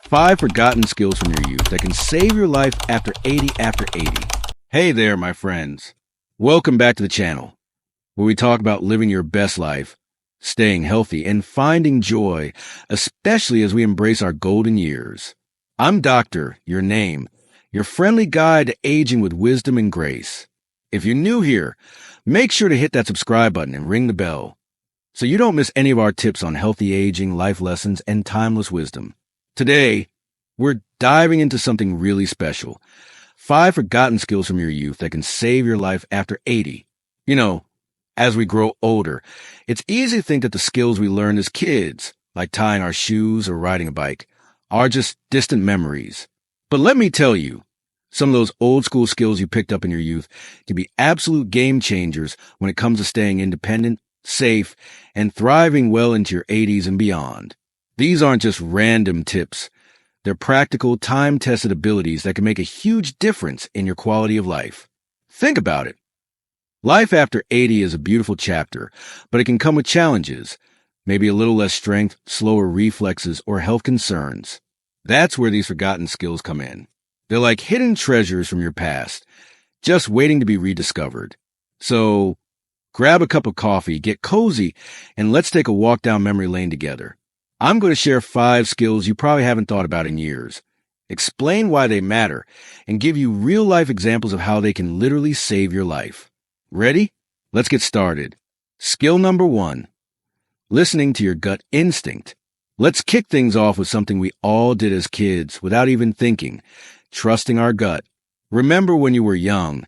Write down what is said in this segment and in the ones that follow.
5 forgotten skills from your youth that can save your life after 80 after 80. Hey there, my friends. Welcome back to the channel, where we talk about living your best life, staying healthy, and finding joy, especially as we embrace our golden years. I'm Doctor, your name, your friendly guide to aging with wisdom and grace. If you're new here, make sure to hit that subscribe button and ring the bell so you don't miss any of our tips on healthy aging, life lessons, and timeless wisdom. Today, we're diving into something really special. 5 forgotten skills from your youth that can save your life after 80. You know, as we grow older, it's easy to think that the skills we learned as kids, like tying our shoes or riding a bike, are just distant memories. But let me tell you, some of those old school skills you picked up in your youth can be absolute game changers when it comes to staying independent, safe, and thriving well into your 80s and beyond. These aren't just random tips. They're practical, time-tested abilities that can make a huge difference in your quality of life. Think about it. Life after 80 is a beautiful chapter, but it can come with challenges, maybe a little less strength, slower reflexes, or health concerns. That's where these forgotten skills come in. They're like hidden treasures from your past, just waiting to be rediscovered. So, grab a cup of coffee, get cozy, and let's take a walk down memory lane together. I'm going to share 5 skills you probably haven't thought about in years, explain why they matter, and give you real-life examples of how they can literally save your life. Ready? Let's get started. Skill number 1. Listening to your gut instinct. Let's kick things off with something we all did as kids without even thinking, trusting our gut. Remember when you were young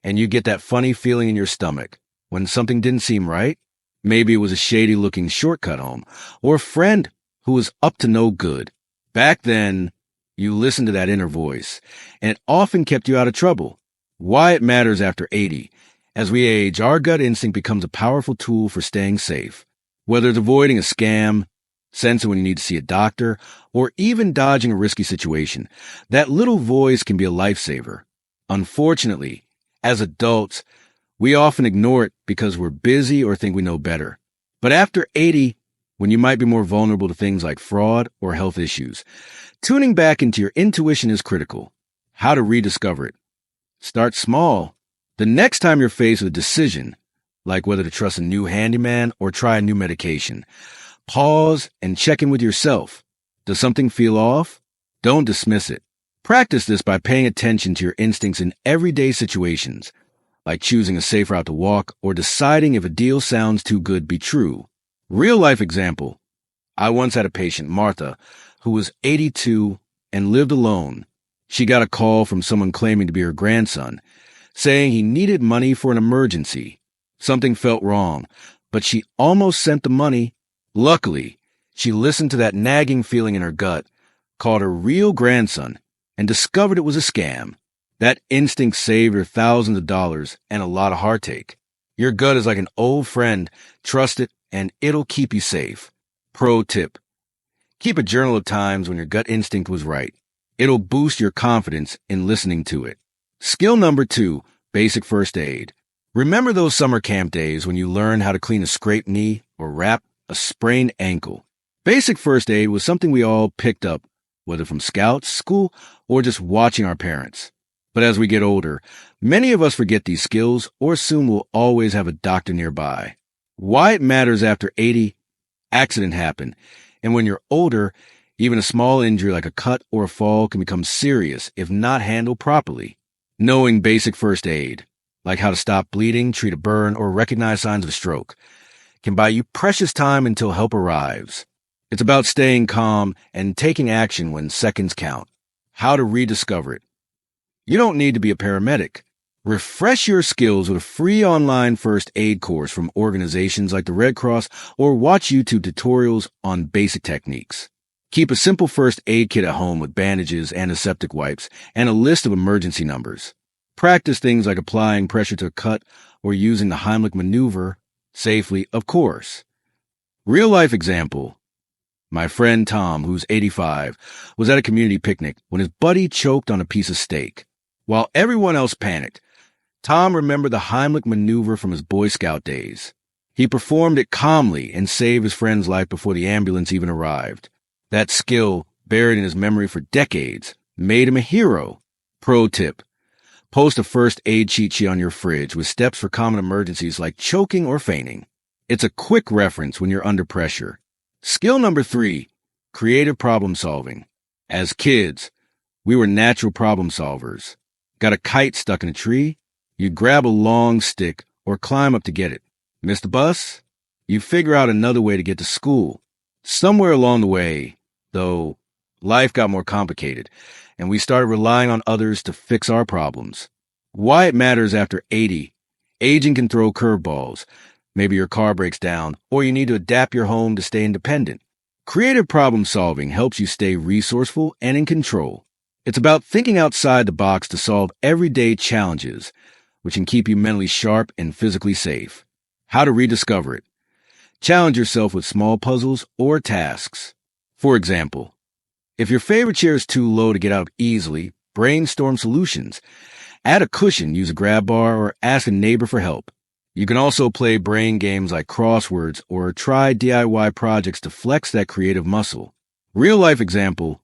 and you get that funny feeling in your stomach when something didn't seem right? Maybe it was a shady-looking shortcut home, or a friend who was up to no good. Back then, you listened to that inner voice, and it often kept you out of trouble. Why it matters after 80. As we age, our gut instinct becomes a powerful tool for staying safe. Whether it's avoiding a scam, sensing when you need to see a doctor, or even dodging a risky situation, that little voice can be a lifesaver. Unfortunately, as adults, we often ignore it because we're busy or think we know better. But after 80, when you might be more vulnerable to things like fraud or health issues, tuning back into your intuition is critical. How to rediscover it. Start small. The next time you're faced with a decision, like whether to trust a new handyman or try a new medication, pause and check in with yourself. Does something feel off? Don't dismiss it. Practice this by paying attention to your instincts in everyday situations, like choosing a safe route to walk or deciding if a deal sounds too good to be true. Real-life example. I once had a patient, Martha, who was 82 and lived alone. She got a call from someone claiming to be her grandson, saying he needed money for an emergency. Something felt wrong, but she almost sent the money. Luckily, she listened to that nagging feeling in her gut, called her real grandson, and discovered it was a scam. That instinct saved her thousands of dollars and a lot of heartache. Your gut is like an old friend. Trust it, and it'll keep you safe. Pro tip. Keep a journal of times when your gut instinct was right. It'll boost your confidence in listening to it. Skill number 2, basic first aid. Remember those summer camp days when you learned how to clean a scraped knee or wrap a sprained ankle? Basic first aid was something we all picked up, whether from scouts, school, or just watching our parents. But as we get older, many of us forget these skills or assume we'll always have a doctor nearby. Why it matters after 80, accident happen, and when you're older, even a small injury like a cut or a fall can become serious if not handled properly. Knowing basic first aid, like how to stop bleeding, treat a burn, or recognize signs of stroke, can buy you precious time until help arrives. It's about staying calm and taking action when seconds count. How to rediscover it. You don't need to be a paramedic. Refresh your skills with a free online first aid course from organizations like the Red Cross, or watch YouTube tutorials on basic techniques. Keep a simple first aid kit at home with bandages, antiseptic wipes, and a list of emergency numbers. Practice things like applying pressure to a cut or using the Heimlich maneuver safely, of course. Real-life example. My friend Tom, who's 85, was at a community picnic when his buddy choked on a piece of steak. While everyone else panicked, Tom remembered the Heimlich maneuver from his Boy Scout days. He performed it calmly and saved his friend's life before the ambulance even arrived. That skill buried in his memory for decades, made him a hero. Pro tip: post a first aid cheat sheet on your fridge with steps for common emergencies like choking or fainting. It's a quick reference when you're under pressure. Skill number 3, creative problem solving. As kids, we were natural problem solvers. Got a kite stuck in a tree? You'd grab a long stick or climb up to get it. Missed the bus? You figure out another way to get to school. Somewhere along the way, though, life got more complicated, and we started relying on others to fix our problems. Why it matters after 80. Aging can throw curveballs. Maybe your car breaks down, or you need to adapt your home to stay independent. Creative problem solving helps you stay resourceful and in control. It's about thinking outside the box to solve everyday challenges, which can keep you mentally sharp and physically safe. How to rediscover it. Challenge yourself with small puzzles or tasks. For example, if your favorite chair is too low to get out easily, brainstorm solutions. Add a cushion, use a grab bar, or ask a neighbor for help. You can also play brain games like crosswords or try DIY projects to flex that creative muscle. Real life example: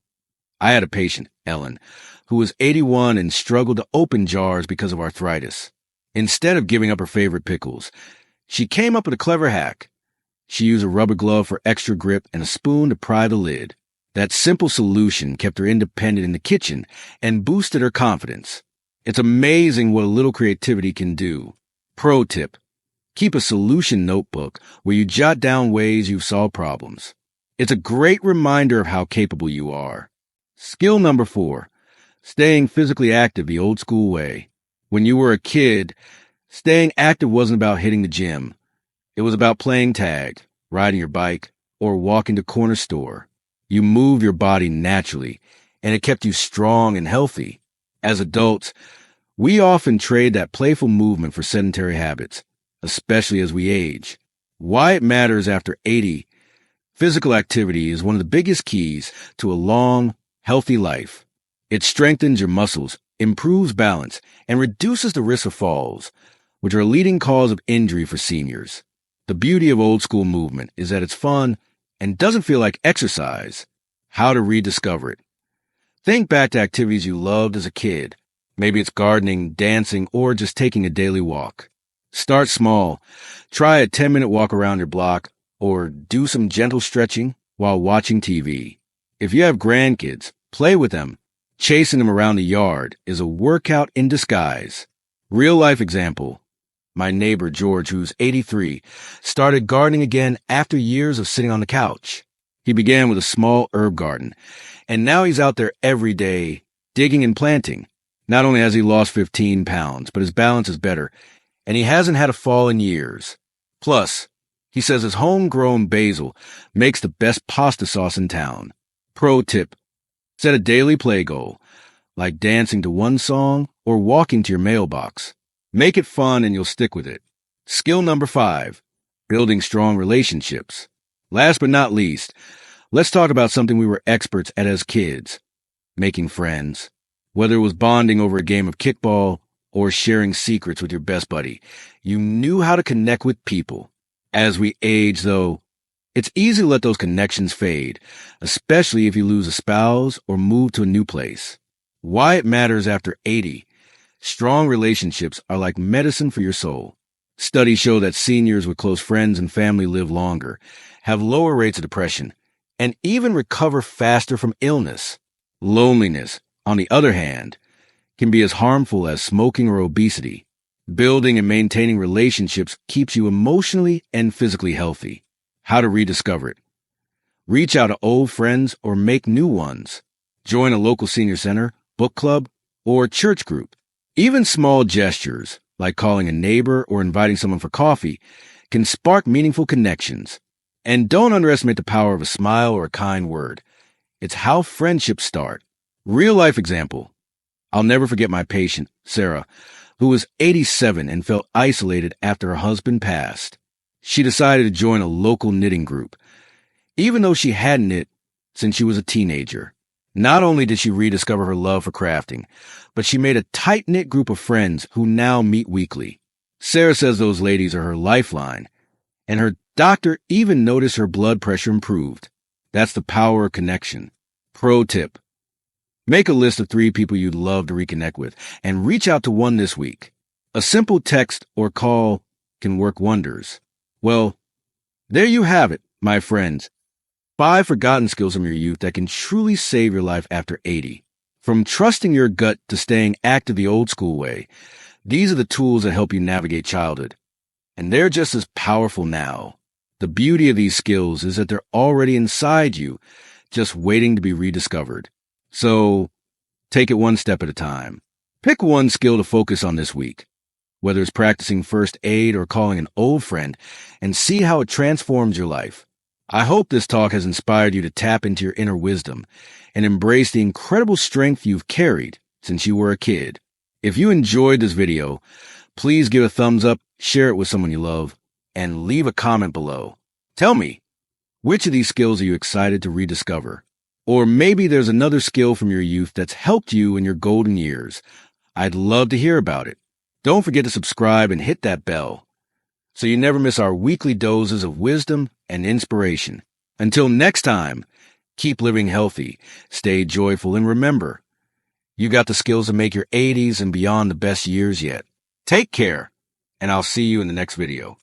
I had a patient, Ellen, who was 81 and struggled to open jars because of arthritis. Instead of giving up her favorite pickles, she came up with a clever hack. She used a rubber glove for extra grip and a spoon to pry the lid. That simple solution kept her independent in the kitchen and boosted her confidence. It's amazing what a little creativity can do. Pro tip: keep a solution notebook where you jot down ways you've solved problems. It's a great reminder of how capable you are. Skill number 4, staying physically active the old school way. When you were a kid, staying active wasn't about hitting the gym. It was about playing tag, riding your bike, or walking to corner store. You moved your body naturally, and it kept you strong and healthy. As adults, we often trade that playful movement for sedentary habits, especially as we age. Why it matters after 80. Physical activity is one of the biggest keys to a long, healthy life. It strengthens your muscles, improves balance, and reduces the risk of falls, which are a leading cause of injury for seniors. The beauty of old school movement is that it's fun and doesn't feel like exercise. How to rediscover it. Think back to activities you loved as a kid. Maybe it's gardening, dancing, or just taking a daily walk. Start small. Try a 10-minute walk around your block, or do some gentle stretching while watching TV. If you have grandkids, play with them. Chasing them around the yard is a workout in disguise. Real life example: my neighbor George, who's 83, started gardening again after years of sitting on the couch. He began with a small herb garden, and now he's out there every day, digging and planting. Not only has he lost 15 pounds, but his balance is better, and he hasn't had a fall in years. Plus, he says his homegrown basil makes the best pasta sauce in town. Pro tip: set a daily play goal, like dancing to one song or walking to your mailbox. Make it fun and you'll stick with it. Skill number 5, building strong relationships. Last but not least, let's talk about something we were experts at as kids: making friends. Whether it was bonding over a game of kickball or sharing secrets with your best buddy, you knew how to connect with people. As we age, though, it's easy to let those connections fade, especially if you lose a spouse or move to a new place. Why it matters after 80. Strong relationships are like medicine for your soul. Studies show that seniors with close friends and family live longer, have lower rates of depression, and even recover faster from illness. Loneliness, on the other hand, can be as harmful as smoking or obesity. Building and maintaining relationships keeps you emotionally and physically healthy. How to rediscover it. Reach out to old friends or make new ones. Join a local senior center, book club, or church group. Even small gestures, like calling a neighbor or inviting someone for coffee, can spark meaningful connections. And don't underestimate the power of a smile or a kind word. It's how friendships start. Real life example: I'll never forget my patient, Sarah, who was 87 and felt isolated after her husband passed. She decided to join a local knitting group, even though she hadn't knit since she was a teenager. Not only did she rediscover her love for crafting, but she made a tight-knit group of friends who now meet weekly. Sarah says those ladies are her lifeline, and her doctor even noticed her blood pressure improved. That's the power of connection. Pro tip. Make a list of 3 people you'd love to reconnect with and reach out to one this week. A simple text or call can work wonders. Well, there you have it, my friends. 5 forgotten skills from your youth that can truly save your life after 80. From trusting your gut to staying active the old school way, these are the tools that help you navigate childhood. And they're just as powerful now. The beauty of these skills is that they're already inside you, just waiting to be rediscovered. So, take it one step at a time. Pick one skill to focus on this week, whether it's practicing first aid or calling an old friend, and see how it transforms your life. I hope this talk has inspired you to tap into your inner wisdom and embrace the incredible strength you've carried since you were a kid. If you enjoyed this video, please give a thumbs up, share it with someone you love, and leave a comment below. Tell me, which of these skills are you excited to rediscover? Or maybe there's another skill from your youth that's helped you in your golden years. I'd love to hear about it. Don't forget to subscribe and hit that bell so you never miss our weekly doses of wisdom and inspiration. Until next time, keep living healthy, stay joyful, and remember, you got the skills to make your 80s and beyond the best years yet. Take care, and I'll see you in the next video.